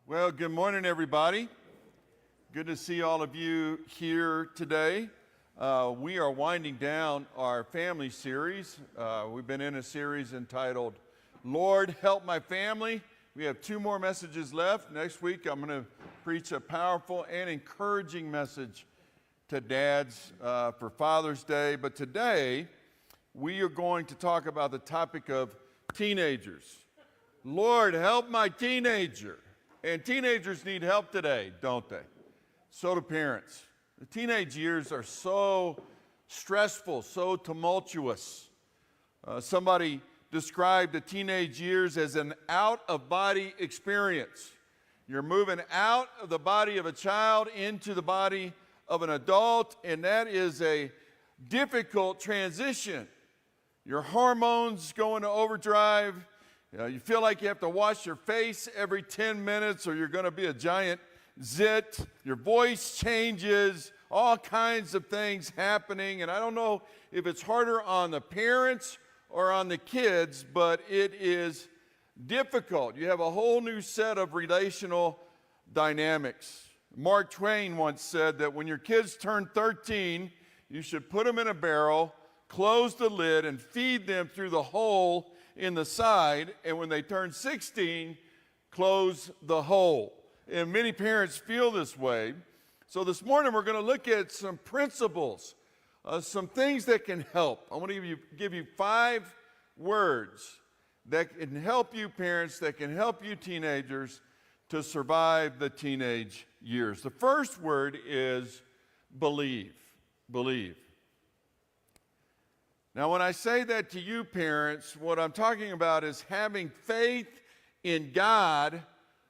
Well, good morning, everybody. Good to see all of you here today. We are winding down our family series. We've been in a series entitled, Lord, Help My Family. We have 2 more messages left. Next week, I'm going to preach a powerful and encouraging message to dads for Father's Day. But today, we are going to talk about the topic of teenagers. Lord, help my teenager. And teenagers need help today, don't they? So do parents. The teenage years are so stressful, so tumultuous. Somebody described the teenage years as an out-of-body experience. You're moving out of the body of a child into the body of an adult, and that is a difficult transition. Your hormones go into overdrive. You feel like you have to wash your face every 10 minutes or you're going to be a giant zit. Your voice changes, all kinds of things happening. And I don't know if it's harder on the parents or on the kids, but it is difficult. You have a whole new set of relational dynamics. Mark Twain once said that when your kids turn 13, you should put them in a barrel, close the lid, and feed them through the hole in the side, and when they turn 16, close the hole. And many parents feel this way. So this morning we're going to look at some principles, some things that can help. I want to give you 5 words that can help you parents, that can help you teenagers to survive the teenage years. The first word is believe. Believe. Now, when I say that to you parents, what I'm talking about is having faith in God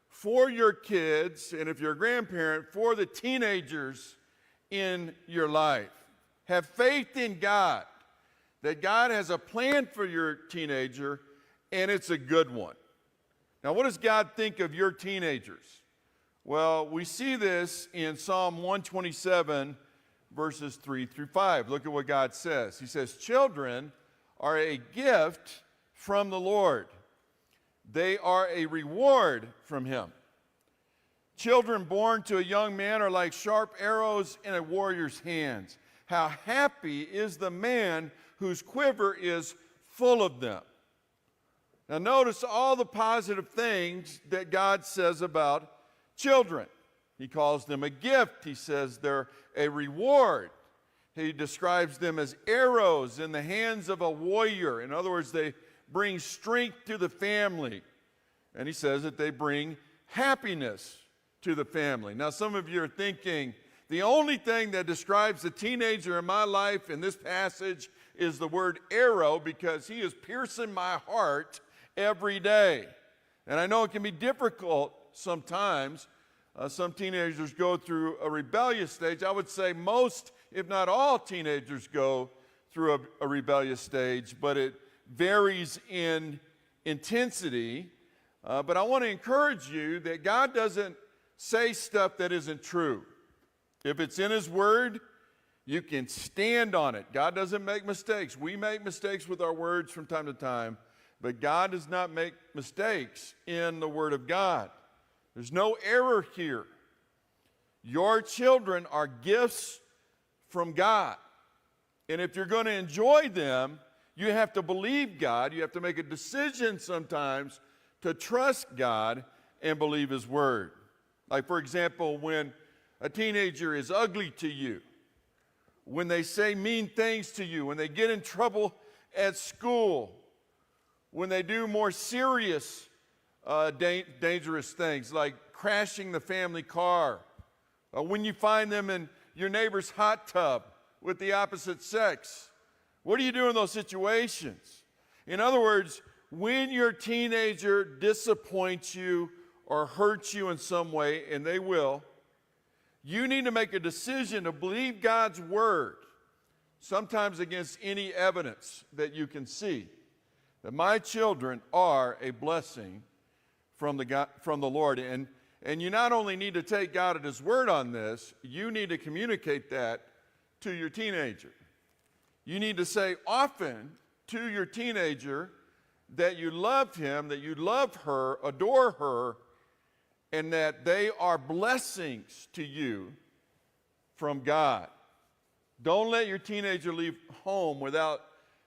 for your kids, and if you're a grandparent, for the teenagers in your life. Have faith in God, that God has a plan for your teenager, and it's a good one. Now, what does God think of your teenagers? Well, we see this in Psalm 127, verses 3 through 5. Look at what God says. He says, children are a gift from the Lord. They are a reward from him. Children born to a young man are like sharp arrows in a warrior's hands. How happy is the man whose quiver is full of them. Now notice all the positive things that God says about children. He calls them a gift. He says they're a reward. He describes them as arrows in the hands of a warrior. In other words, they bring strength to the family. And he says that they bring happiness to the family. Now, some of you are thinking, the only thing that describes the teenager in my life in this passage is the word arrow, because he is piercing my heart every day. And I know it can be difficult sometimes. Some teenagers go through a rebellious stage. I would say most, if not all, teenagers go through a rebellious stage, but it varies in intensity. But I want to encourage you that God doesn't say stuff that isn't true. If it's in his word, you can stand on it. God doesn't make mistakes. We make mistakes with our words from time to time, but God does not make mistakes in the word of God. There's no error here. Your children are gifts from God. And if you're going to enjoy them, you have to believe God. You have to make a decision sometimes to trust God and believe his word. Like, for example, when a teenager is ugly to you, when they say mean things to you, when they get in trouble at school, when they do more serious dangerous things like crashing the family car, when you find them in your neighbor's hot tub with the opposite sex. What do you do in those situations? In other words, when your teenager disappoints you or hurts you in some way, and they will, you need to make a decision to believe God's word, sometimes against any evidence that you can see, that my children are a blessing from the Lord. And you not only need to take God at his word on this, you need to communicate that to your teenager. You need to say often to your teenager that you love him, that you love her, adore her, and that they are blessings to you from God. Don't let your teenager leave home without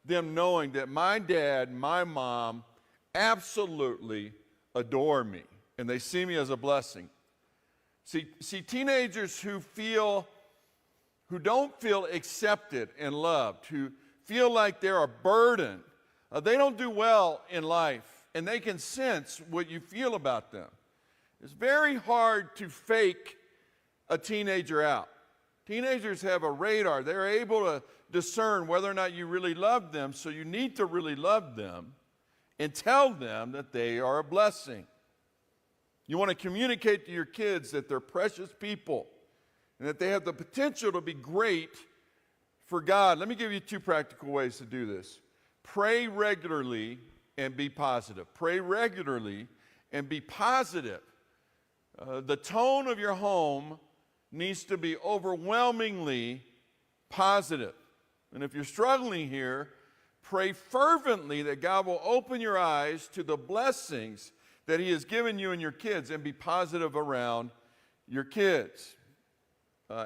them knowing that my dad, my mom absolutely adore me, and they see me as a blessing. See, teenagers who don't feel accepted and loved, who feel like they're a burden, they don't do well in life, and they can sense what you feel about them. It's very hard to fake a teenager out. Teenagers have a radar. They're able to discern whether or not you really love them, so you need to really love them and tell them that they are a blessing. You want to communicate to your kids that they're precious people and that they have the potential to be great for God. Let me give you 2 practical ways to do this. Pray regularly and be positive. Pray regularly and be positive. The tone of your home needs to be overwhelmingly positive. And if you're struggling here, pray fervently that God will open your eyes to the blessings that He has given you and your kids, and be positive around your kids.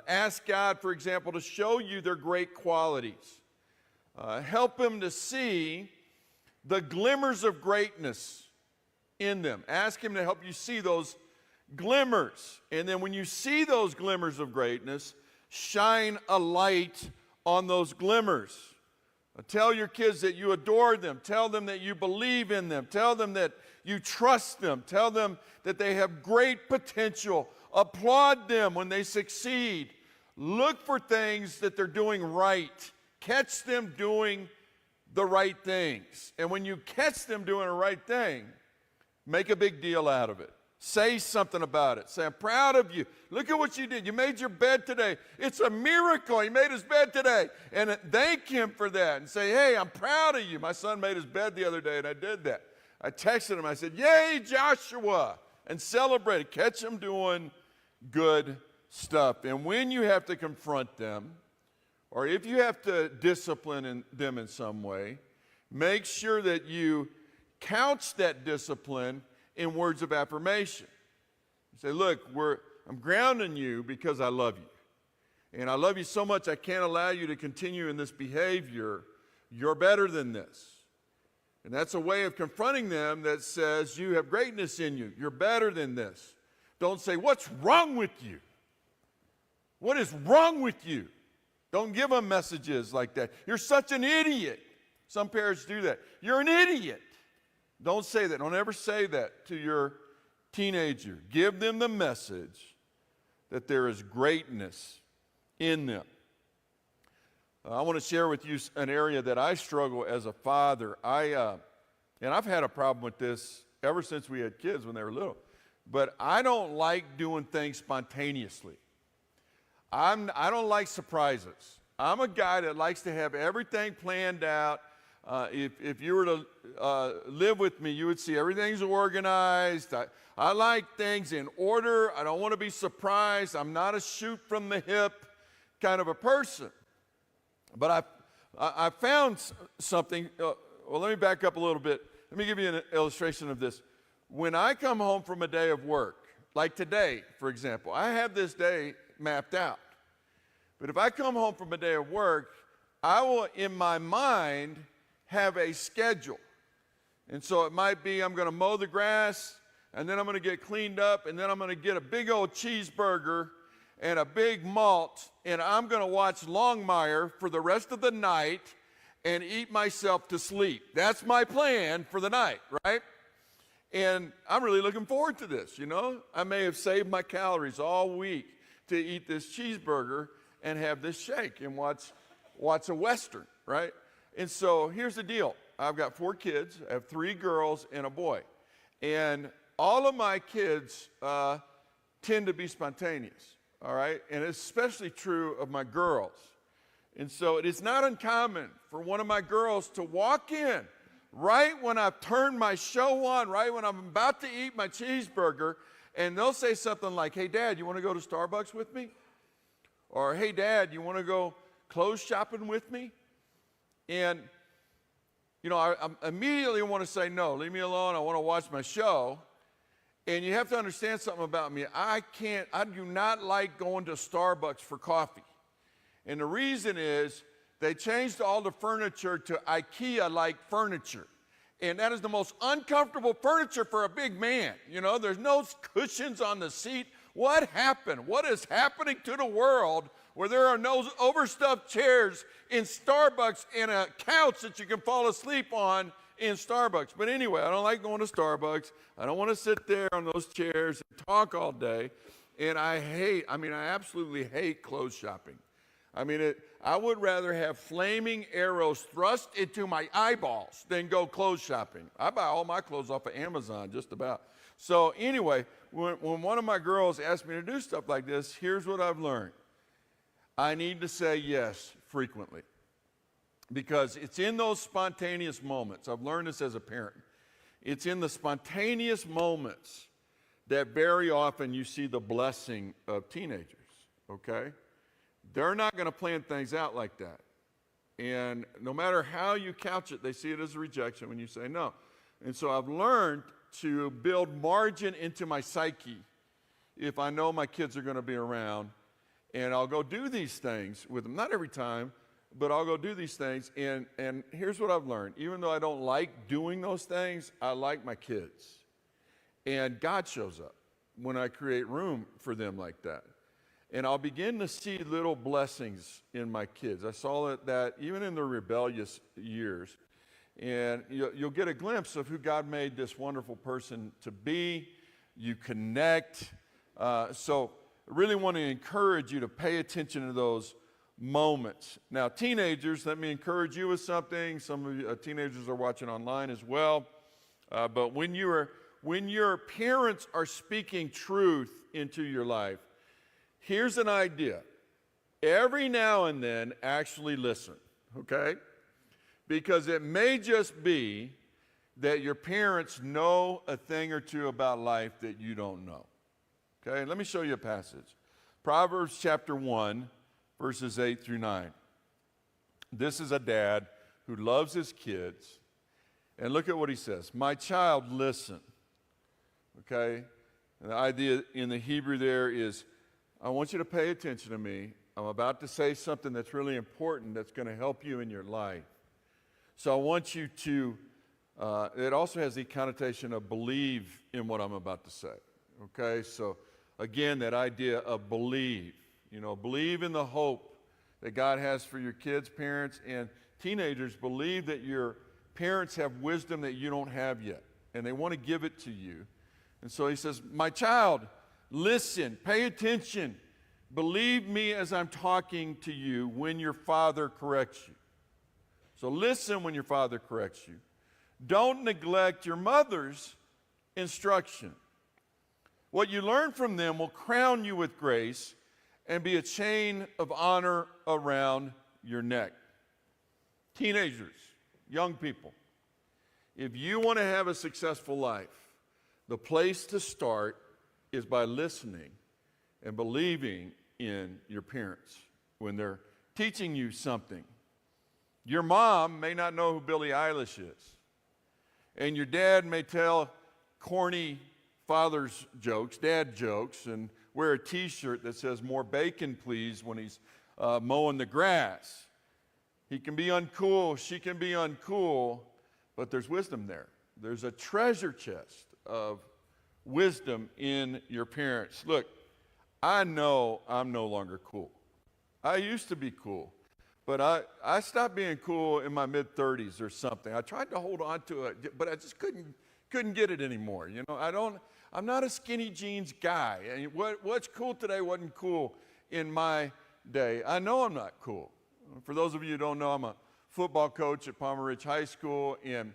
Ask God, for example, to show you their great qualities. Help Him to see the glimmers of greatness in them. Ask Him to help you see those glimmers. And then when you see those glimmers of greatness, shine a light on those glimmers. Tell your kids that you adore them. Tell them that you believe in them. Tell them that you trust them. Tell them that they have great potential. Applaud them when they succeed. Look for things that they're doing right. Catch them doing the right things. And when you catch them doing the right thing, make a big deal out of it. Say something about it. Say, I'm proud of you. Look at what you did. You made your bed today. It's a miracle. He made his bed today. And thank him for that. And say, hey, I'm proud of you. My son made his bed the other day, and I did that. I texted him. I said, yay, Joshua. And celebrate it. Catch him doing good stuff. And when you have to confront them, or if you have to discipline them in some way, make sure that you couch that discipline in words of affirmation. You say, look, I'm grounding you because I love you. And I love you so much I can't allow you to continue in this behavior. You're better than this. And that's a way of confronting them that says you have greatness in you. You're better than this. Don't say, what's wrong with you? What is wrong with you? Don't give them messages like that. You're such an idiot. Some parents do that. You're an idiot. Don't say that. Don't ever say that to your teenager. Give them the message that there is greatness in them. I want to share with you an area that I struggle as a father. And I've had a problem with this ever since we had kids when they were little. But I don't like doing things spontaneously. I don't like surprises. I'm a guy that likes to have everything planned out. If you were to live with me, you would see everything's organized. I like things in order. I don't want to be surprised. I'm not a shoot from the hip kind of a person. But I found something. Well, let me back up a little bit. Let me give you an illustration of this. When I come home from a day of work, like today, for example, I have this day mapped out. But if I come home from a day of work, I will, in my mind, have a schedule. And so it might be I'm going to mow the grass, and then I'm going to get cleaned up, and then I'm going to get a big old cheeseburger and a big malt, and I'm going to watch Longmire for the rest of the night and eat myself to sleep. That's my plan for the night, right? And I'm really looking forward to this, you know. I may have saved my calories all week to eat this cheeseburger and have this shake and watch a Western, right? And so here's the deal. I've got 4 kids. I have 3 girls and a boy. And all of my kids tend to be spontaneous, all right? And it's especially true of my girls. And so it is not uncommon for one of my girls to walk in right when I've turned my show on, right when I'm about to eat my cheeseburger, and they'll say something like, hey, Dad, you want to go to Starbucks with me? Or, hey, Dad, you want to go clothes shopping with me? And, you know, I immediately want to say, no, leave me alone. I want to watch my show. And you have to understand something about me. I do not like going to Starbucks for coffee. And the reason is they changed all the furniture to IKEA-like furniture. And that is the most uncomfortable furniture for a big man. You know, there's no cushions on the seat. What happened? What is happening to the world where there are no overstuffed chairs in Starbucks and a couch that you can fall asleep on in Starbucks? But anyway, I don't like going to Starbucks. I don't want to sit there on those chairs and talk all day. And I absolutely hate clothes shopping. I would rather have flaming arrows thrust into my eyeballs than go clothes shopping. I buy all my clothes off of Amazon, just about. So anyway, when one of my girls asked me to do stuff like this, here's what I've learned. I need to say yes frequently, because it's in those spontaneous moments. I've learned this as a parent. It's in the spontaneous moments that very often you see the blessing of teenagers, okay? They're not going to plan things out like that. And no matter how you couch it, they see it as a rejection when you say no. And so I've learned to build margin into my psyche if I know my kids are going to be around. And I'll go do these things with them. Not every time, but I'll go do these things. And here's what I've learned. Even though I don't like doing those things, I like my kids. And God shows up when I create room for them like that. And I'll begin to see little blessings in my kids. I saw that even in their rebellious years. And you'll get a glimpse of who God made this wonderful person to be. You connect. So I really want to encourage you to pay attention to those moments. Now, teenagers, let me encourage you with something. Some of you teenagers are watching online as well. But when your parents are speaking truth into your life, here's an idea. Every now and then, actually listen, okay? Because it may just be that your parents know a thing or two about life that you don't know. Okay, let me show you a passage. Proverbs chapter 1, verses 8 through 9. This is a dad who loves his kids. And look at what he says. My child, listen. Okay? And the idea in the Hebrew there is, I want you to pay attention to me. I'm about to say something that's really important that's going to help you in your life. So I want you to, it also has the connotation of believe in what I'm about to say. Okay? So again, that idea of believe. You know, believe in the hope that God has for your kids, parents, and teenagers. Believe that your parents have wisdom that you don't have yet, and they want to give it to you. And so he says, my child, listen, pay attention. Believe me as I'm talking to you when your father corrects you. So listen when your father corrects you. Don't neglect your mother's instruction. What you learn from them will crown you with grace and be a chain of honor around your neck. Teenagers, young people, if you want to have a successful life, the place to start is by listening and believing in your parents when they're teaching you something. Your mom may not know who Billie Eilish is, and your dad may tell corny father's jokes, dad jokes, and wear a t-shirt that says more bacon please when he's mowing the grass. He can be uncool, she can be uncool, but there's wisdom there. There's a treasure chest of wisdom in your parents. Look, I know I'm no longer cool. I used to be cool, but I stopped being cool in my mid-30s or something. I tried to hold on to it, but I just couldn't get it anymore. You know, I'm not a skinny jeans guy. And what's cool today wasn't cool in my day. I know I'm not cool. For those of you who don't know, I'm a football coach at Palmer Ridge High School, and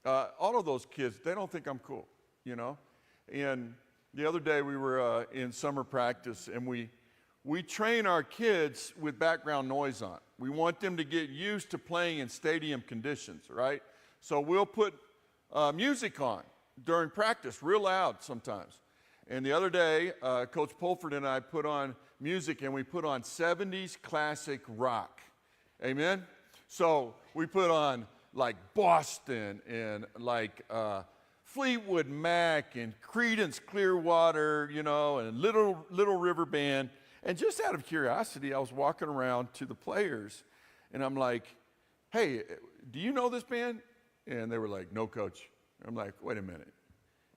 all of those kids, they don't think I'm cool, you know. And the other day we were in summer practice, and we train our kids with background noise on. We want them to get used to playing in stadium conditions, right? So we'll put music on during practice, real loud sometimes. And the other day, Coach Pulford and I put on music, and we put on 70s classic rock. Amen? So we put on like Boston and like Fleetwood Mac and Creedence Clearwater, and Little River Band. And just out of curiosity, I was walking around to the players, and I'm like, hey, do you know this band? And they were like, no, coach. I'm like, wait a minute.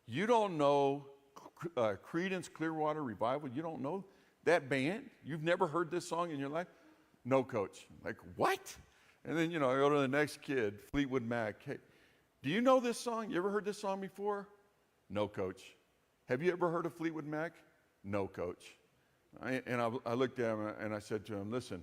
You don't know Creedence Clearwater Revival? You don't know that band? You've never heard this song in your life? No, coach. I'm like, what? And then, I go to the next kid, Fleetwood Mac. Hey, do you know this song? You ever heard this song before? No, coach. Have you ever heard of Fleetwood Mac? No, coach. I looked at him and I said to him, listen,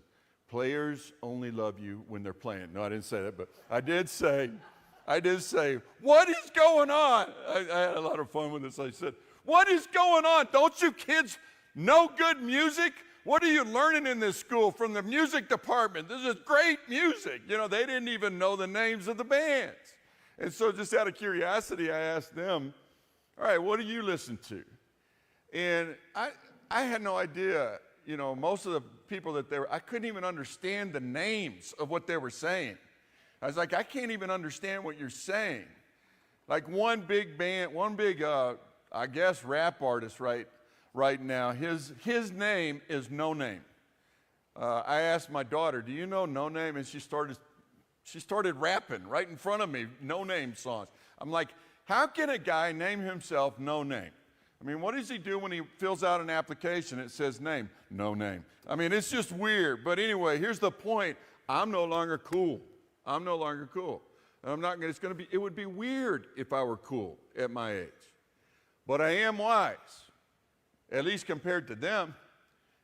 players only love you when they're playing. No, I didn't say that, but I did say, what is going on? I had a lot of fun with this. I said, what is going on? Don't you kids know good music? What are you learning in this school from the music department? This is great music. They didn't even know the names of the bands. And so just out of curiosity, I asked them, all right, what do you listen to? And I had no idea, most of the people I couldn't even understand the names of what they were saying. I was like, I can't even understand what you're saying. Like one big, I guess, rap artist right now, his name is No Name. I asked my daughter, do you know No Name? And she started rapping right in front of me, No Name songs. I'm like, how can a guy name himself No Name? I mean, what does he do when he fills out an application? It says name, No Name. I mean, it's just weird. But anyway, here's the point. I'm no longer cool. I'm no longer cool. It would be weird if I were cool at my age. But I am wise, at least compared to them.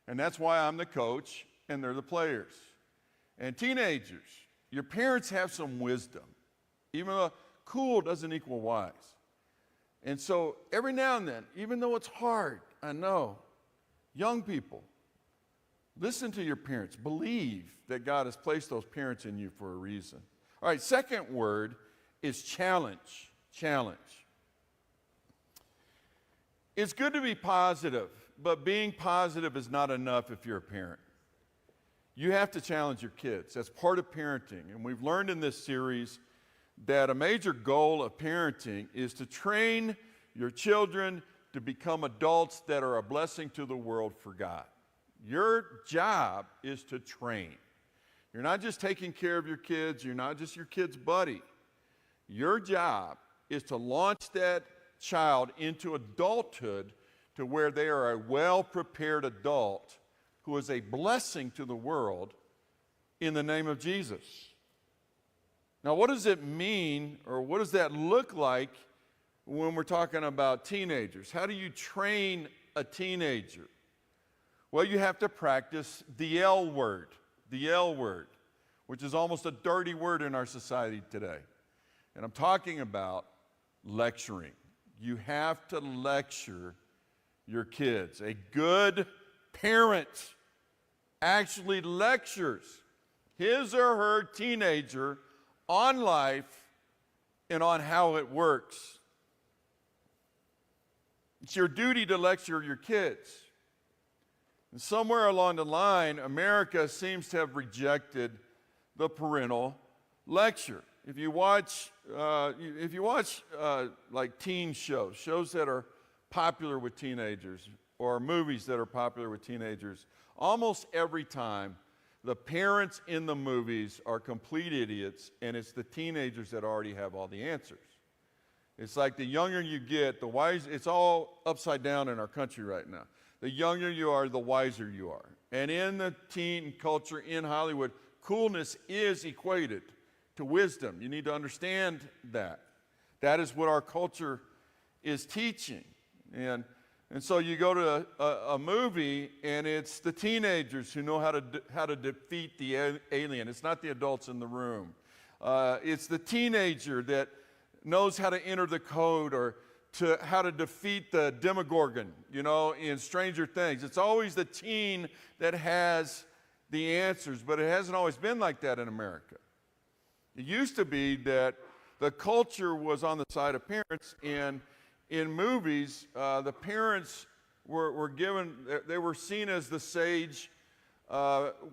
And that's why I'm the coach and they're the players. And teenagers, your parents have some wisdom. Even though cool doesn't equal wise. And so every now and then, even though it's hard, I know, young people, listen to your parents. Believe that God has placed those parents in you for a reason. All right, second word is challenge. Challenge. It's good to be positive, but being positive is not enough if you're a parent. You have to challenge your kids. That's part of parenting. And we've learned in this series that a major goal of parenting is to train your children to become adults that are a blessing to the world for God. Your job is to train. You're not just taking care of your kids. You're not just your kid's buddy. Your job is to launch that child into adulthood to where they are a well-prepared adult who is a blessing to the world in the name of Jesus. Now, what does it mean, or what does that look like when we're talking about teenagers? How do you train a teenager? Well, you have to practice the L word, which is almost a dirty word in our society today. And I'm talking about lecturing. You have to lecture your kids. A good parent actually lectures his or her teenager on life and on how it works. It's your duty to lecture your kids. And somewhere along the line, America seems to have rejected the parental lecture. If you watch like teen shows that are popular with teenagers, or movies that are popular with teenagers, almost every time the parents in the movies are complete idiots, and it's the teenagers that already have all the answers. It's like the younger you get, the wiser. It's all upside down in our country right now. The younger you are, the wiser you are. And in the teen culture in Hollywood, coolness is equated to wisdom. You need to understand that. That is what our culture is teaching. And so you go to a movie, and it's the teenagers who know how to defeat the alien. It's not the adults in the room. It's the teenager that knows how to enter the code, or how to defeat the Demogorgon, in Stranger Things. It's always the teen that has the answers, but it hasn't always been like that in America. It used to be that the culture was on the side of parents, and in movies, the parents were seen as the sage,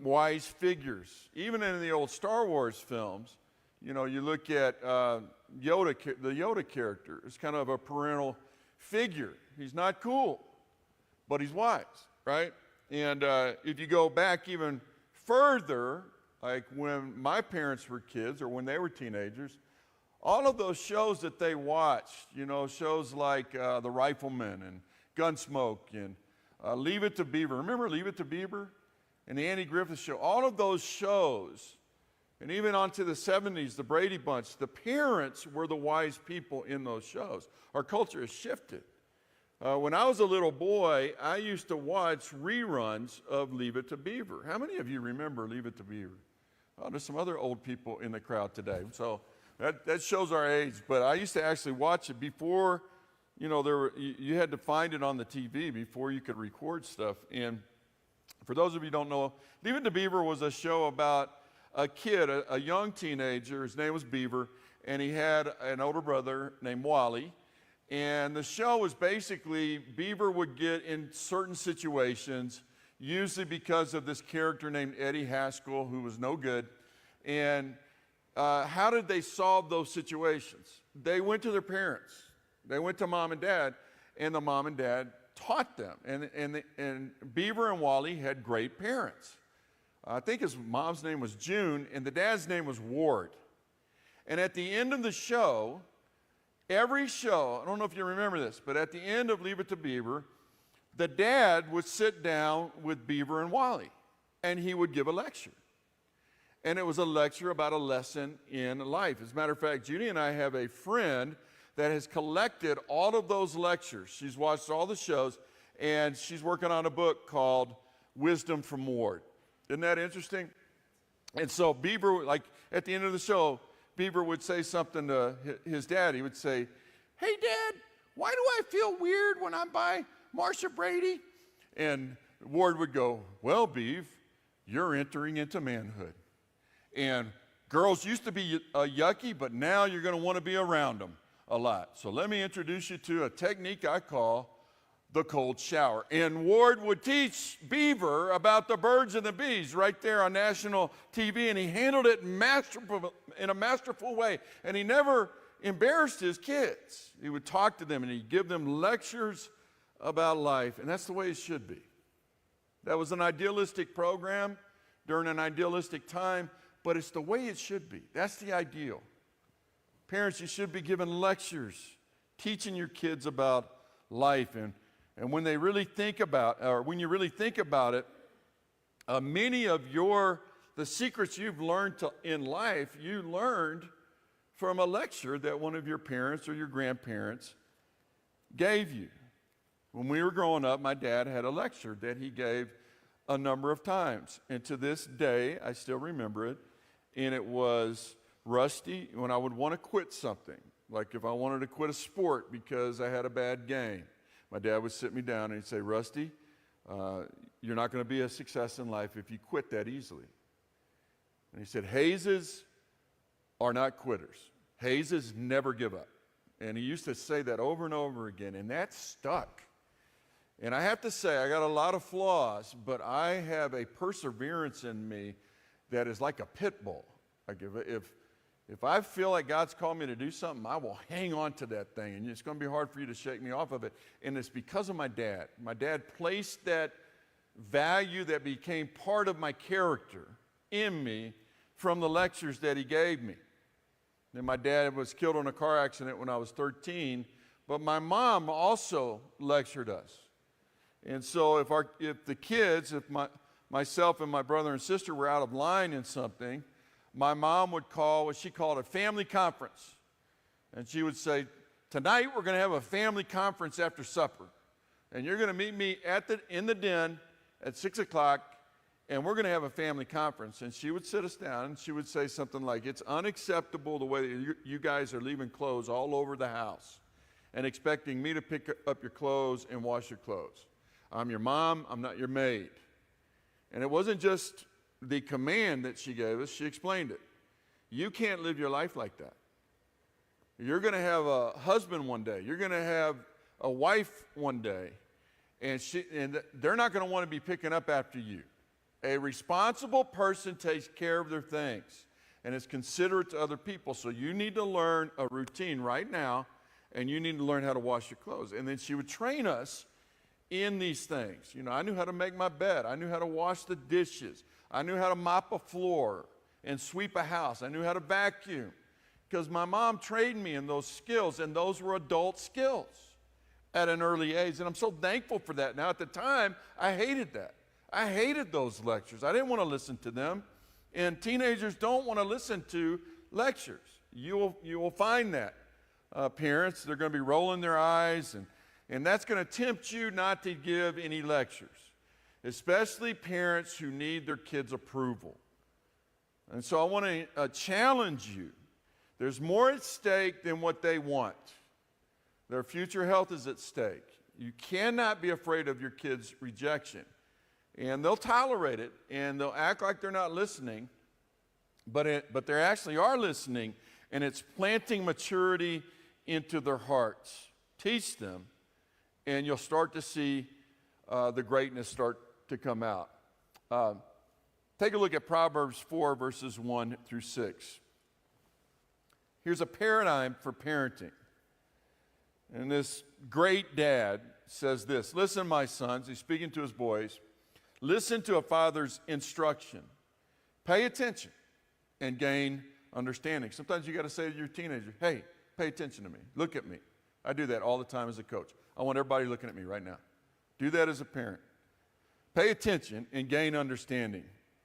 wise figures. Even in the old Star Wars films, you look at the Yoda character is kind of a parental figure. He's not cool, but he's wise, right? And if you go back even further, like when my parents were kids or when they were teenagers, all of those shows that they watched, shows like The Rifleman and Gunsmoke and Leave It to Beaver. Remember Leave It to Beaver? And the Andy Griffith Show. All of those shows, and even onto the 70s, the Brady Bunch, the parents were the wise people in those shows. Our culture has shifted. When I was a little boy, I used to watch reruns of Leave It to Beaver. How many of you remember Leave It to Beaver? Oh, there's some other old people in the crowd today. So that shows our age. But I used to actually watch it before, you had to find it on the TV before you could record stuff. And for those of you who don't know, Leave It to Beaver was a show about a kid, a young teenager. His name was Beaver, and he had an older brother named Wally. And the show was basically Beaver would get in certain situations, usually because of this character named Eddie Haskell, who was no good. And how did they solve those situations? They went to their parents. They went to mom and dad, and the mom and dad taught them. And Beaver and Wally had great parents. I think his mom's name was June, and the dad's name was Ward. And at the end of the show, every show, I don't know if you remember this, but at the end of Leave It to Beaver, the dad would sit down with Beaver and Wally, and he would give a lecture. And it was a lecture about a lesson in life. As a matter of fact, Judy and I have a friend that has collected all of those lectures. She's watched all the shows, and she's working on a book called Wisdom from Ward. Isn't that interesting? And so Beaver, like at the end of the show, Beaver would say something to his dad. He would say, "Hey, Dad, why do I feel weird when I'm by Marcia Brady?" And Ward would go, "Well, Beav, you're entering into manhood. And girls used to be yucky, but now you're going to want to be around them a lot. So let me introduce you to a technique I call the cold shower." And Ward would teach Beaver about the birds and the bees right there on national TV, and he handled it in a masterful way. And he never embarrassed his kids. He would talk to them, and he'd give them lectures about life, and that's the way it should be. That was an idealistic program during an idealistic time, but it's the way it should be. That's the ideal. Parents, you should be giving lectures, teaching your kids about life. And when they really think about, or when you really think about it, many of the secrets you've learned in life, you learned from a lecture that one of your parents or your grandparents gave you. When we were growing up, my dad had a lecture that he gave a number of times. And to this day, I still remember it. And it was, Rusty, when I would want to quit something, like if I wanted to quit a sport because I had a bad game, my dad would sit me down and he'd say, "Rusty, you're not going to be a success in life if you quit that easily." And he said, "Hazes are not quitters. Hazes never give up." And he used to say that over and over again, and that stuck. And I have to say, I got a lot of flaws, but I have a perseverance in me that is like a pit bull. Like if I feel like God's called me to do something, I will hang on to that thing, and it's going to be hard for you to shake me off of it. And it's because of my dad. My dad placed that value that became part of my character in me from the lectures that he gave me. And my dad was killed in a car accident when I was 13, but my mom also lectured us. And so if the kids, myself and my brother and sister were out of line in something, my mom would call what she called a family conference. And she would say, "Tonight we're going to have a family conference after supper. And you're going to meet me in the den at 6 o'clock, and we're going to have a family conference." And she would sit us down, and she would say something like, "It's unacceptable the way that you guys are leaving clothes all over the house and expecting me to pick up your clothes and wash your clothes. I'm your mom, I'm not your maid." And it wasn't just the command that she gave us, she explained it. You can't live your life like that. You're going to have a husband one day. You're going to have a wife one day. And they're not going to want to be picking up after you. A responsible person takes care of their things. and is considerate to other people. So you need to learn a routine right now, and you need to learn how to wash your clothes. And then she would train us in these things. You know, I knew how to make my bed. I knew how to wash the dishes. I knew how to mop a floor and sweep a house. I knew how to vacuum because my mom trained me in those skills, and those were adult skills at an early age. And I'm so thankful for that. Now, at the time, I hated that. I hated those lectures. I didn't want to listen to them. And teenagers don't want to listen to lectures. You will find that. Parents, they're going to be rolling their eyes, and that's going to tempt you not to give any lectures, especially parents who need their kids' approval. And so I want to challenge you. There's more at stake than what they want. Their future health is at stake. You cannot be afraid of your kids' rejection. And they'll tolerate it, and they'll act like they're not listening, but they actually are listening, and it's planting maturity into their hearts. Teach them, and you'll start to see the greatness start to come out. Take a look at Proverbs 4, verses 1 through 6. Here's a paradigm for parenting. And this great dad says this: "Listen, my sons," he's speaking to his boys, "listen to a father's instruction. Pay attention and gain understanding." Sometimes you got to say to your teenager, "Hey, pay attention to me. Look at me." I do that all the time as a coach. I want everybody looking at me right now. Do that as a parent. Pay attention and gain understanding.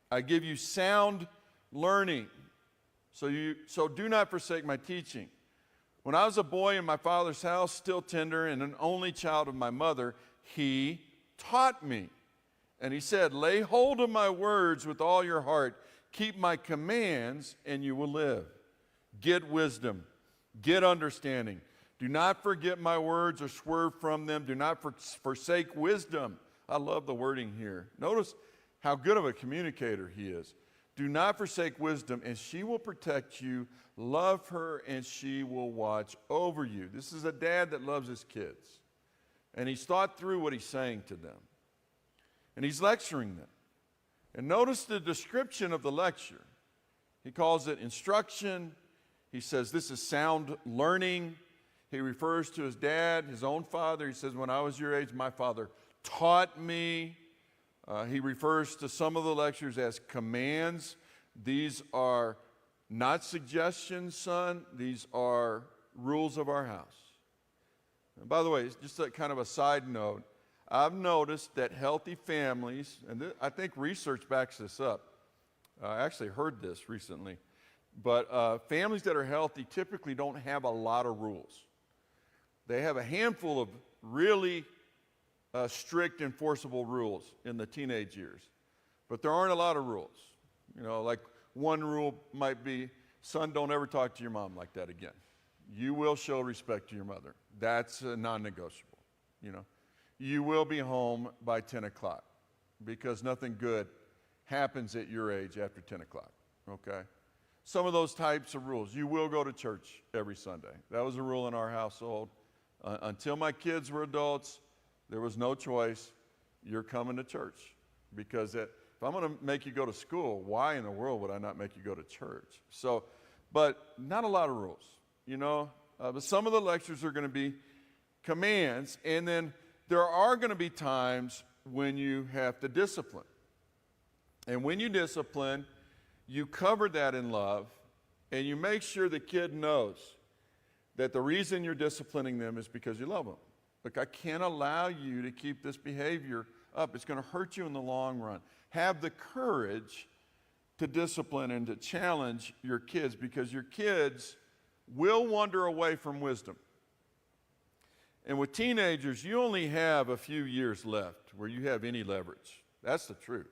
I give you sound learning, so do not forsake my teaching. When I was a boy in my father's house, still tender and an only child of my mother, he taught me. And he said, "Lay hold of my words with all your heart. Keep my commands, and you will live." Get wisdom. Get understanding. Do not forget my words or swerve from them. Do not forsake wisdom. I love the wording here. Notice how good of a communicator he is. Do not forsake wisdom, and she will protect you. Love her, and she will watch over you. This is a dad that loves his kids. And he's thought through what he's saying to them. And he's lecturing them. And notice the description of the lecture. He calls it instruction. He says this is sound learning. He refers to his dad, his own father. He says, "When I was your age, my father taught me." He refers to some of the lectures as commands. These are not suggestions, son. These are rules of our house. And by the way, just a kind of a side note, I've noticed that healthy families, and I think research backs this up. I actually heard this recently. But families that are healthy typically don't have a lot of rules. They have a handful of really strict, enforceable rules in the teenage years. But there aren't a lot of rules. You know, like one rule might be, "Son, don't ever talk to your mom like that again. You will show respect to your mother." That's a non-negotiable, you know. You will be home by 10 o'clock because nothing good happens at your age after 10 o'clock, okay? Some of those types of rules. You will go to church every Sunday. That was a rule in our household. Until my kids were adults, there was no choice. You're coming to church. Because if I'm going to make you go to school, why in the world would I not make you go to church? So, but not a lot of rules, you know. But some of the lectures are going to be commands. And then there are going to be times when you have to discipline. And when you discipline, you cover that in love, and you make sure the kid knows that the reason you're disciplining them is because you love them. Look, I can't allow you to keep this behavior up. It's going to hurt you in the long run. Have the courage to discipline and to challenge your kids, because your kids will wander away from wisdom. And with teenagers, you only have a few years left where you have any leverage. That's the truth.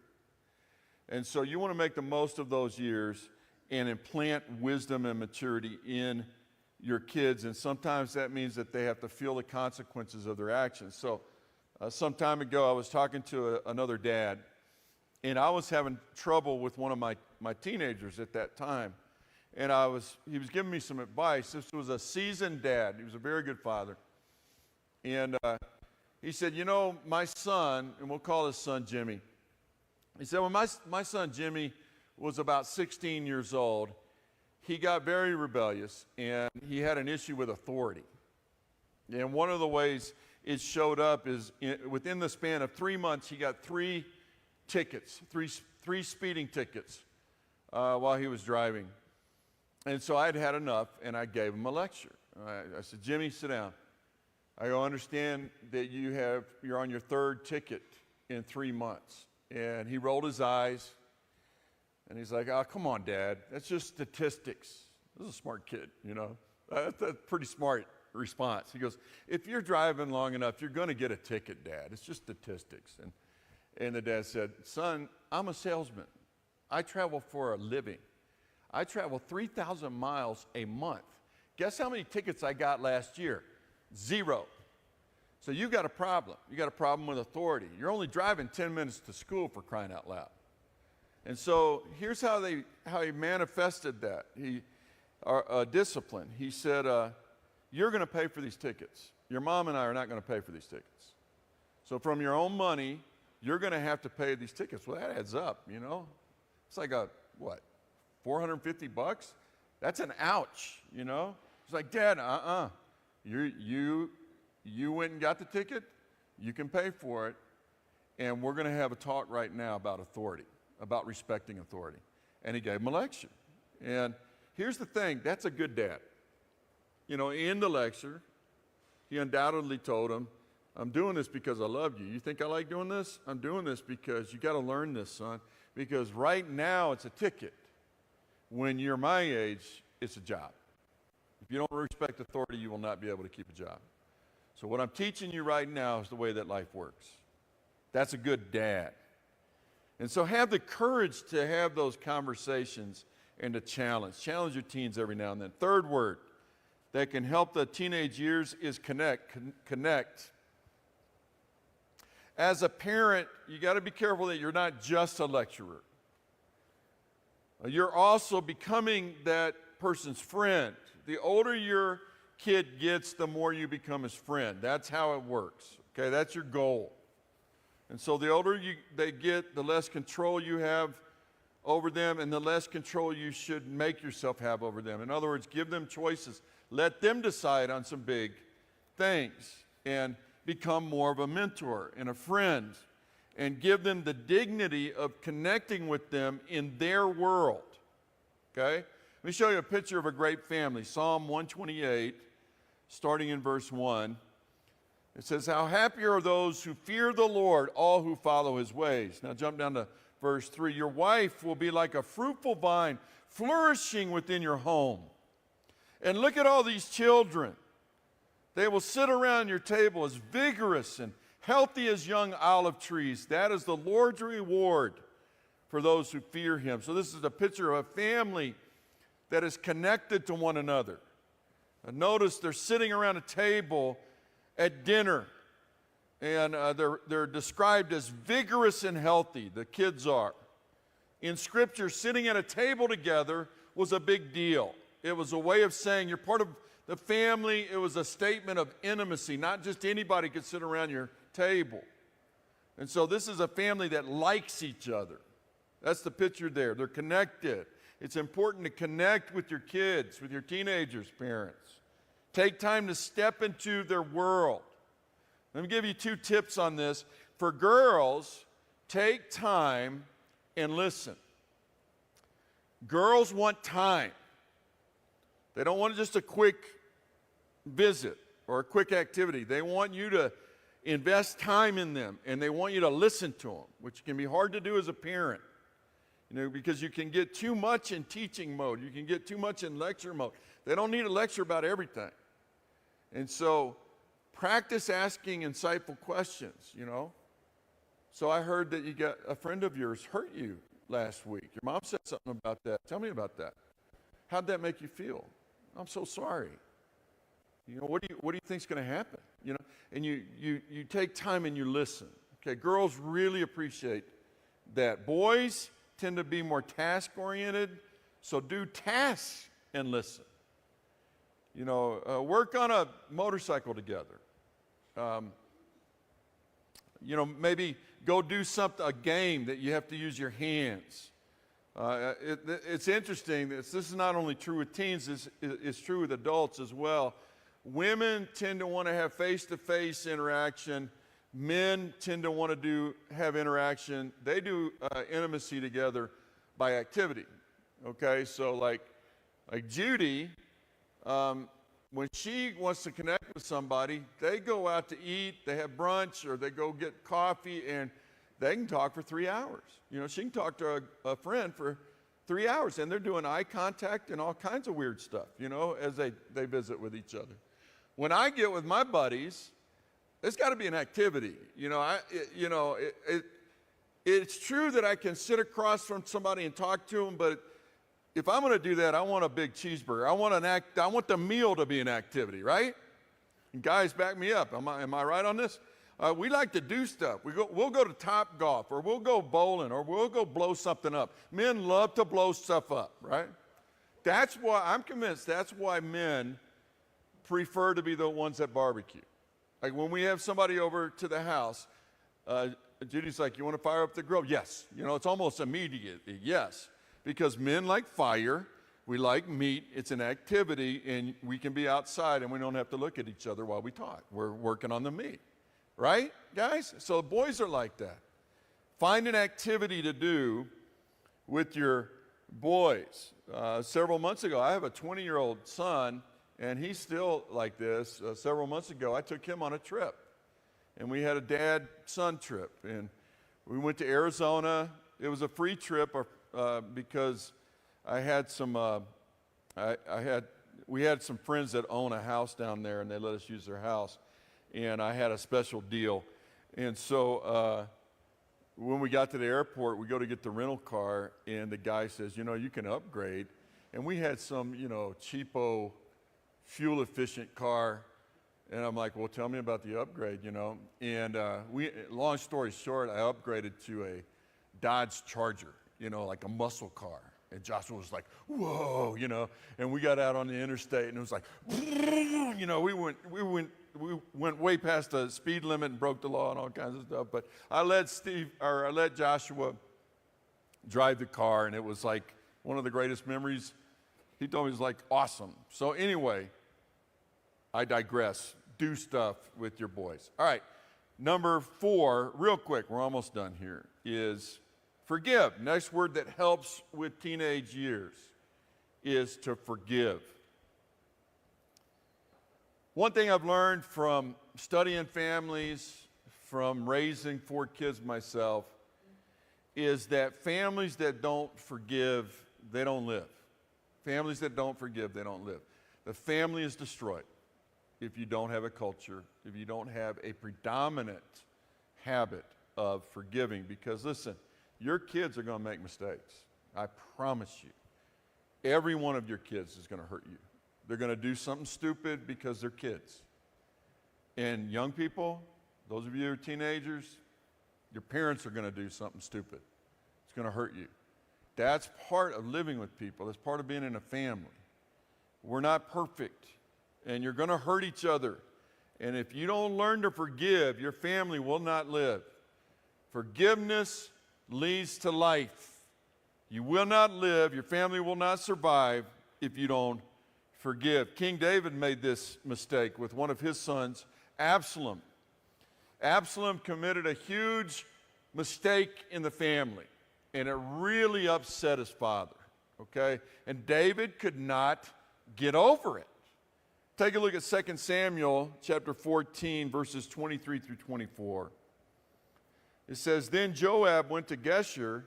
And so you want to make the most of those years and implant wisdom and maturity in your kids. And sometimes that means that they have to feel the consequences of their actions. So some time ago, I was talking to another dad, and I was having trouble with one of my teenagers at that time. And he was giving me some advice. This was a seasoned dad. He was a very good father. And he said, "You know, my son," and we'll call his son Jimmy. He said, "When my son Jimmy was about 16 years old, he got very rebellious, and he had an issue with authority. And one of the ways it showed up is within the span of 3 months, he got three speeding tickets while he was driving. And so I'd had enough, and I gave him a lecture. I said, Jimmy, sit down. I go, understand that you're on your third ticket in 3 months. And he rolled his eyes, and he's like, oh, come on, Dad. That's just statistics. This is a smart kid, you know. That's a pretty smart response. He goes, if you're driving long enough, you're going to get a ticket, Dad. It's just statistics. And the dad said, son, I'm a salesman. I travel for a living. I travel 3,000 miles a month. Guess how many tickets I got last year? 0. So you got a problem. You got a problem with authority. You're only driving 10 minutes to school, for crying out loud. And so here's how he manifested that. Discipline. He said, you're going to pay for these tickets. Your mom and I are not going to pay for these tickets. So from your own money, you're going to have to pay these tickets. Well, that adds up, you know. It's like $450? That's an ouch, you know. It's like, Dad, you went and got the ticket. You can pay for it. And we're going to have a talk right now about authority, about respecting authority. And he gave him a lecture. And here's the thing, that's a good dad. You know, in the lecture, he undoubtedly told him, I'm doing this because I love you. You think I like doing this? I'm doing this because you got to learn this, son. Because right now it's a ticket. When you're my age, it's a job. If you don't respect authority, you will not be able to keep a job. So what I'm teaching you right now is the way that life works. That's a good dad. And so have the courage to have those conversations and to challenge. Challenge your teens every now and then. Third word that can help the teenage years is connect. Connect. As a parent, you got to be careful that you're not just a lecturer. You're also becoming that person's friend. The older your kid gets, the more you become his friend. That's how it works. Okay, that's your goal. And so the older they get, the less control you have over them, and the less control you should make yourself have over them. In other words, give them choices. Let them decide on some big things and become more of a mentor and a friend, and give them the dignity of connecting with them in their world. Okay? Let me show you a picture of a great family. Psalm 128, starting in verse 1. It says, how happy are those who fear the Lord, all who follow his ways. Now jump down to verse 3. Your wife will be like a fruitful vine flourishing within your home. And look at all these children. They will sit around your table as vigorous and healthy as young olive trees. That is the Lord's reward for those who fear him. So this is a picture of a family that is connected to one another. And notice they're sitting around a table at dinner, and they're described as vigorous and healthy. The kids are. In Scripture, sitting at a table together was a big deal. It was a way of saying you're part of the family. It was a statement of intimacy. Not just anybody could sit around your table. And so this is a family that likes each other. That's the picture there. They're connected. It's important to connect with your kids, with your teenagers, parents. Take time to step into their world. Let me give you 2 tips on this. For girls, take time and listen. Girls want time. They don't want just a quick visit or a quick activity. They want you to invest time in them, and they want you to listen to them, which can be hard to do as a parent. You know, because you can get too much in teaching mode. You can get too much in lecture mode. They don't need a lecture about everything. And so practice asking insightful questions, you know. So I heard that you got a friend of yours hurt you last week. Your mom said something about that. Tell me about that. How'd that make you feel? I'm so sorry. You know, what do you think's going to happen? You know, and you take time and you listen. Okay, girls really appreciate that. Boys tend to be more task-oriented, so do tasks and listen. You know, work on a motorcycle together. You know, maybe go do something, a game that you have to use your hands. It's interesting. This is not only true with teens, it's true with adults as well. Women tend to want to have face-to-face interaction. Men tend to want to have interaction. They do intimacy together by activity. Okay, so like Judy, when she wants to connect with somebody, they go out to eat, they have brunch, or they go get coffee, and they can talk for 3 hours. You know, she can talk to a friend for 3 hours, and they're doing eye contact and all kinds of weird stuff, you know, as they visit with each other. When I get with my buddies, there's got to be an activity. It's true that I can sit across from somebody and talk to them, but if I'm going to do that, I want a big cheeseburger. I want the meal to be an activity, right? And guys, back me up. Am I right on this? We like to do stuff. We'll go to Top Golf, or we'll go bowling, or we'll go blow something up. Men love to blow stuff up, right? That's why I'm convinced that's why men prefer to be the ones that barbecue. Like when we have somebody over to the house, Judy's like, "You want to fire up the grill?" Yes. You know, it's almost immediate. Yes. Because men like fire, we like meat, it's an activity, and we can be outside and we don't have to look at each other while we talk. We're working on the meat. Right, guys? So boys are like that. Find an activity to do with your boys. Several months ago, I have a 20-year-old son, and he's still like this. Several months ago, I took him on a trip, and we had a dad-son trip, and we went to Arizona. It was a free trip because I had some. We had some friends that own a house down there, and they let us use their house. And I had a special deal. And so when we got to the airport, we go to get the rental car, and the guy says, "You know, you can upgrade." And we had some, cheapo, fuel-efficient car. And I'm like, "Well, tell me about the upgrade, you know." And long story short, I upgraded to a Dodge Charger, like a muscle car. And Joshua was like, "Whoa," and we got out on the interstate, and it was like, we went way past the speed limit and broke the law and all kinds of stuff. But I let Joshua drive the car, and it was like one of the greatest memories. He told me it was like awesome. So anyway, I digress. Do stuff with your boys. All right, number 4, real quick, we're almost done here, is forgive. Next word that helps with teenage years is to forgive. One thing I've learned from studying families, from raising 4 kids myself, is that families that don't forgive, they don't live. Families that don't forgive, they don't live. The family is destroyed if you don't have a culture, if you don't have a predominant habit of forgiving. Because listen, your kids are going to make mistakes. I promise you. Every one of your kids is going to hurt you. They're going to do something stupid because they're kids. And young people, those of you who are teenagers, your parents are going to do something stupid. It's going to hurt you. That's part of living with people. That's part of being in a family. We're not perfect, and you're going to hurt each other. And if you don't learn to forgive, your family will not live. Forgiveness leads to life. You will not live, your family will not survive if you don't forgive. King David made this mistake with one of his sons, Absalom. Absalom committed a huge mistake in the family, and it really upset his father, okay? And David could not get over it. Take a look at 2 Samuel chapter 14, verses 23 through 24. It says, "Then Joab went to Geshur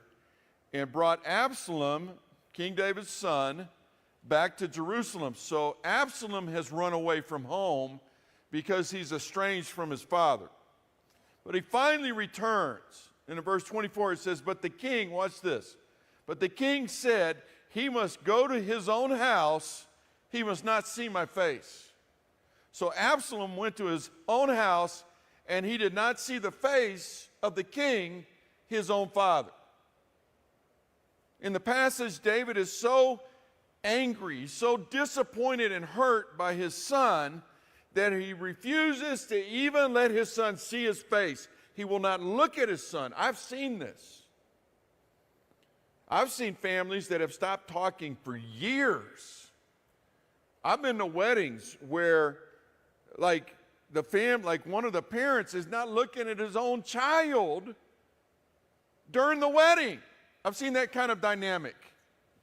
and brought Absalom, King David's son, back to Jerusalem." So Absalom has run away from home because he's estranged from his father. But he finally returns. And in verse 24 it says, "But the king," watch this, "but the king said, he must go to his own house, he must not see my face." So Absalom went to his own house, and he did not see the face of the king, his own father. In the passage, David is so angry, so disappointed and hurt by his son that he refuses to even let his son see his face. He will not look at his son. I've seen this. I've seen families that have stopped talking for years. I've been to weddings where, like one of the parents is not looking at his own child during the wedding. I've seen that kind of dynamic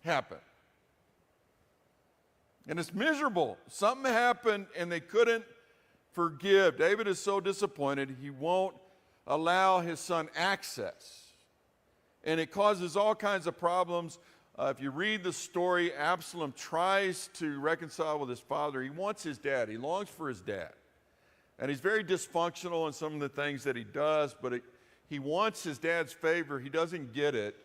happen. And it's miserable. Something happened and they couldn't forgive. David is so disappointed, he won't allow his son access. And it causes all kinds of problems. If you read the story, Absalom tries to reconcile with his father. He wants his dad. He longs for his dad. And he's very dysfunctional in some of the things that he does, but he wants his dad's favor. He doesn't get it.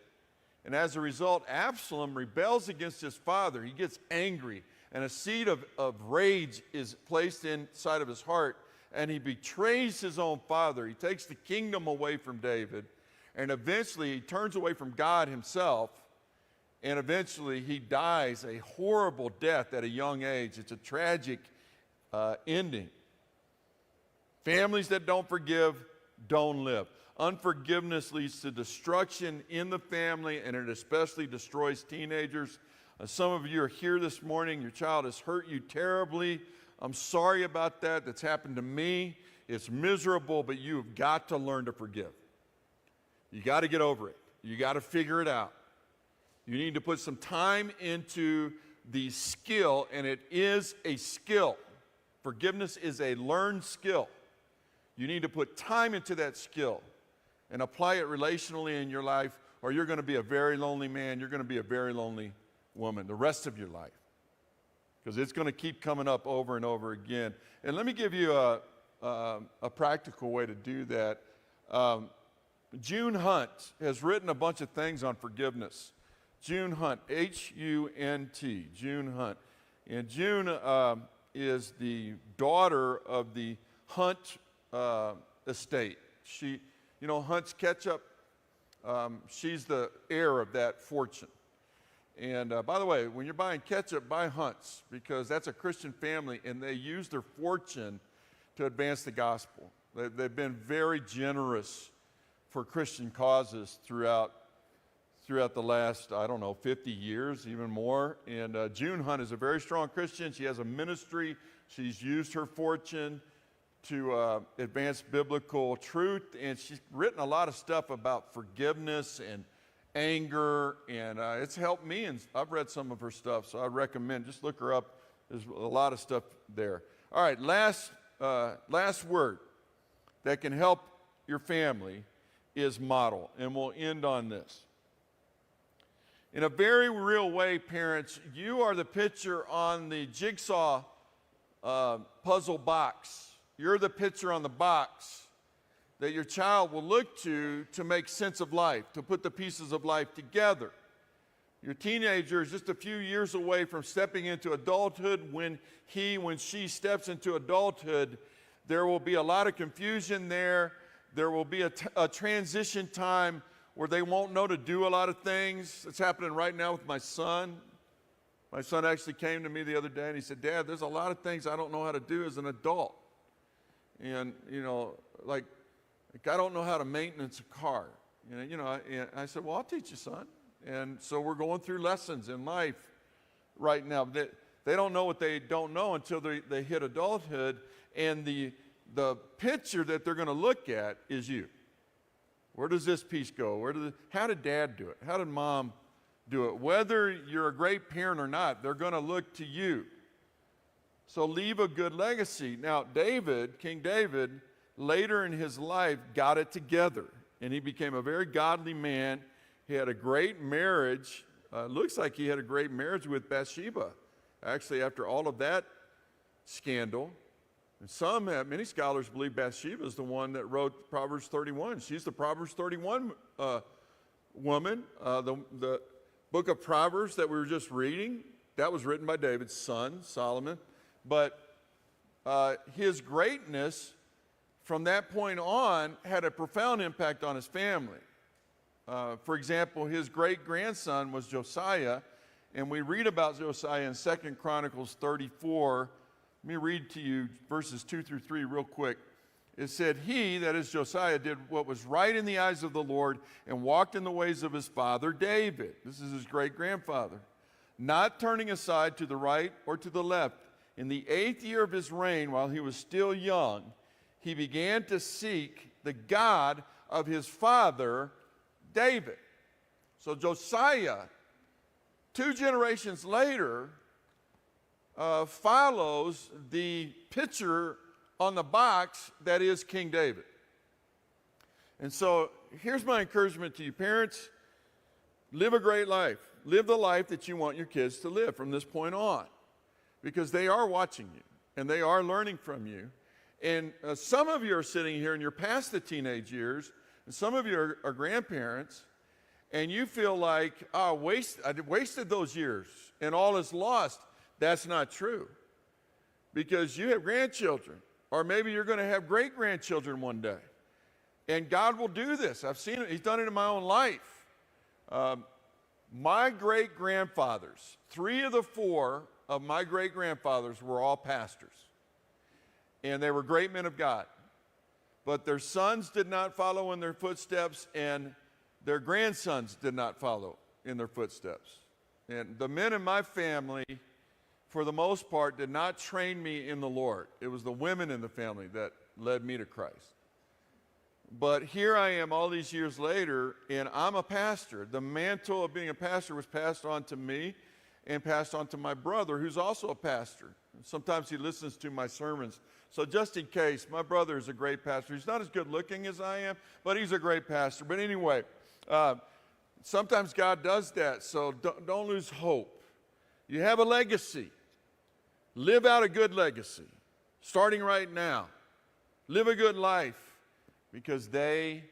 And as a result, Absalom rebels against his father. He gets angry, and a seed of rage is placed inside of his heart, and he betrays his own father. He takes the kingdom away from David, and eventually he turns away from God himself, and eventually he dies a horrible death at a young age. It's a tragic ending. Families that don't forgive don't live. Unforgiveness leads to destruction in the family, and it especially destroys teenagers. Some of you are here this morning. Your child has hurt you terribly. I'm sorry about that. That's happened to me. It's miserable, but you've got to learn to forgive. You got to get over it. You got to figure it out. You need to put some time into the skill, and it is a skill. Forgiveness is a learned skill. You need to put time into that skill and apply it relationally in your life, or you're going to be a very lonely man. You're going to be a very lonely woman the rest of your life, because it's going to keep coming up over and over again. And let me give you a practical way to do that. June Hunt has written a bunch of things on forgiveness. June Hunt, H-U-N-T, June Hunt. And June is the daughter of the Hunt estate. She, Hunt's Ketchup, she's the heir of that fortune. And by the way, when you're buying ketchup, buy Hunt's, because that's a Christian family, and they use their fortune to advance the gospel. They've been very generous for Christian causes throughout the last, 50 years, even more. And June Hunt is a very strong Christian. She has a ministry. She's used her fortune to advance biblical truth, and she's written a lot of stuff about forgiveness and anger, and it's helped me, and I've read some of her stuff, so I recommend, just look her up. There's a lot of stuff there. All right, last word that can help your family is model, and we'll end on this. In a very real way, parents, you are the picture on the jigsaw puzzle box. You're the picture on the box that your child will look to make sense of life, to put the pieces of life together. Your teenager is just a few years away from stepping into adulthood. When she steps into adulthood, there will be a lot of confusion there. There will be a transition time where they won't know to do a lot of things. It's happening right now with my son. My son actually came to me the other day and he said, "Dad, there's a lot of things I don't know how to do as an adult. And, like I don't know how to maintenance a car." And I said, "Well, I'll teach you, son." And so we're going through lessons in life right now. They don't know what they don't know until they hit adulthood. And the picture that they're going to look at is you. Where does this piece go? How did Dad do it? How did Mom do it? Whether you're a great parent or not, they're going to look to you. So leave a good legacy. Now, King David, later in his life, got it together. And he became a very godly man. He had a great marriage. Looks like he had a great marriage with Bathsheba. Actually, after all of that scandal. And many scholars believe Bathsheba is the one that wrote Proverbs 31. She's the Proverbs 31 woman. The book of Proverbs that we were just reading, that was written by David's son, Solomon. But his greatness from that point on had a profound impact on his family. For example, his great-grandson was Josiah, and we read about Josiah in 2 Chronicles 34. Let me read to you verses 2 through 3 real quick. It said, he, that is Josiah, did what was right in the eyes of the Lord and walked in the ways of his father David. This is his great-grandfather. Not turning aside to the right or to the left. In the 8th year of his reign, while he was still young, he began to seek the God of his father David. So Josiah, 2 generations later, follows the picture on the box that is King David. And so here's my encouragement to you, parents. Live a great life. Live the life that you want your kids to live from this point on, because they are watching you and they are learning from you. And some of you are sitting here and you're past the teenage years, and some of you are grandparents, and you feel like, I wasted those years and all is lost. That's not true, because you have grandchildren, or maybe you're going to have great-grandchildren one day. And God will do this. I've seen it. He's done it in my own life. My great-grandfathers, 3 of the 4 of my great-grandfathers were all pastors. And they were great men of God. But their sons did not follow in their footsteps, and their grandsons did not follow in their footsteps. And the men in my family, for the most part, did not train me in the Lord. It was the women in the family that led me to Christ. But here I am all these years later, and I'm a pastor. The mantle of being a pastor was passed on to me and passed on to my brother, who's also a pastor. Sometimes he listens to my sermons. So just in case, my brother is a great pastor. He's not as good looking as I am, but he's a great pastor. But anyway, sometimes God does that, so don't lose hope. You have a legacy. Live out a good legacy, starting right now. Live a good life, because they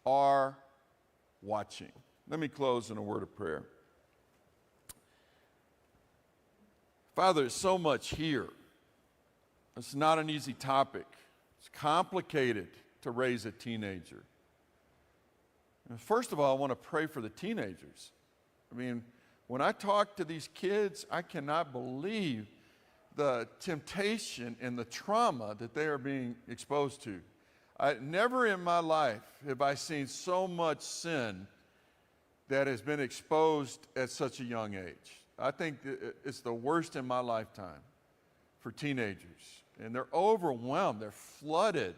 are watching. Let me close in a word of prayer. Father, there's so much here. It's not an easy topic. It's complicated to raise a teenager. And first of all, I want to pray for the teenagers. I mean, when I talk to these kids, I cannot believe the temptation and the trauma that they are being exposed to. Never in my life have I seen so much sin that has been exposed at such a young age. I think it's the worst in my lifetime for teenagers. And they're overwhelmed. They're flooded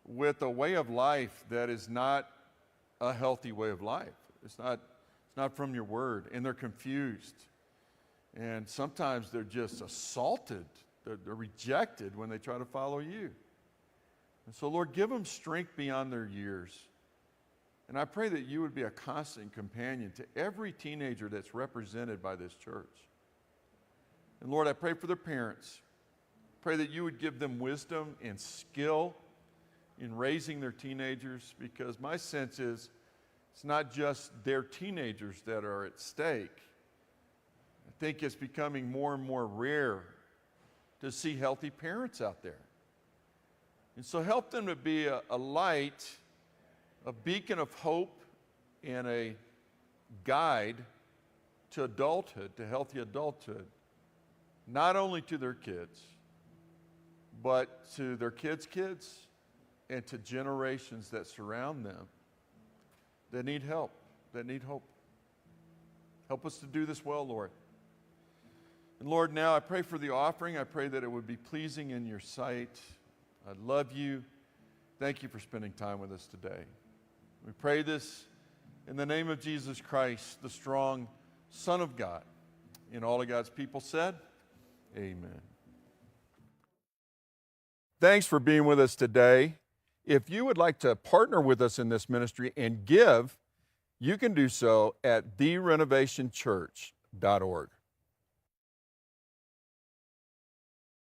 with a way of life that is not a healthy way of life. It's not from your word. And they're confused. And sometimes they're just assaulted. They're rejected when they try to follow you. And so, Lord, give them strength beyond their years. And I pray that you would be a constant companion to every teenager that's represented by this church. And Lord, I pray for their parents. Pray that you would give them wisdom and skill in raising their teenagers, because my sense is it's not just their teenagers that are at stake. I think it's becoming more and more rare to see healthy parents out there. And so help them to be a light, a beacon of hope, and a guide to adulthood, to healthy adulthood, not only to their kids, but to their kids' kids and to generations that surround them that need help, that need hope. Help us to do this well, Lord. And Lord, now I pray for the offering. I pray that it would be pleasing in your sight. I love you. Thank you for spending time with us today. We pray this in the name of Jesus Christ, the strong Son of God. And all of God's people said, amen. Thanks for being with us today. If you would like to partner with us in this ministry and give, you can do so at therenovationchurch.org.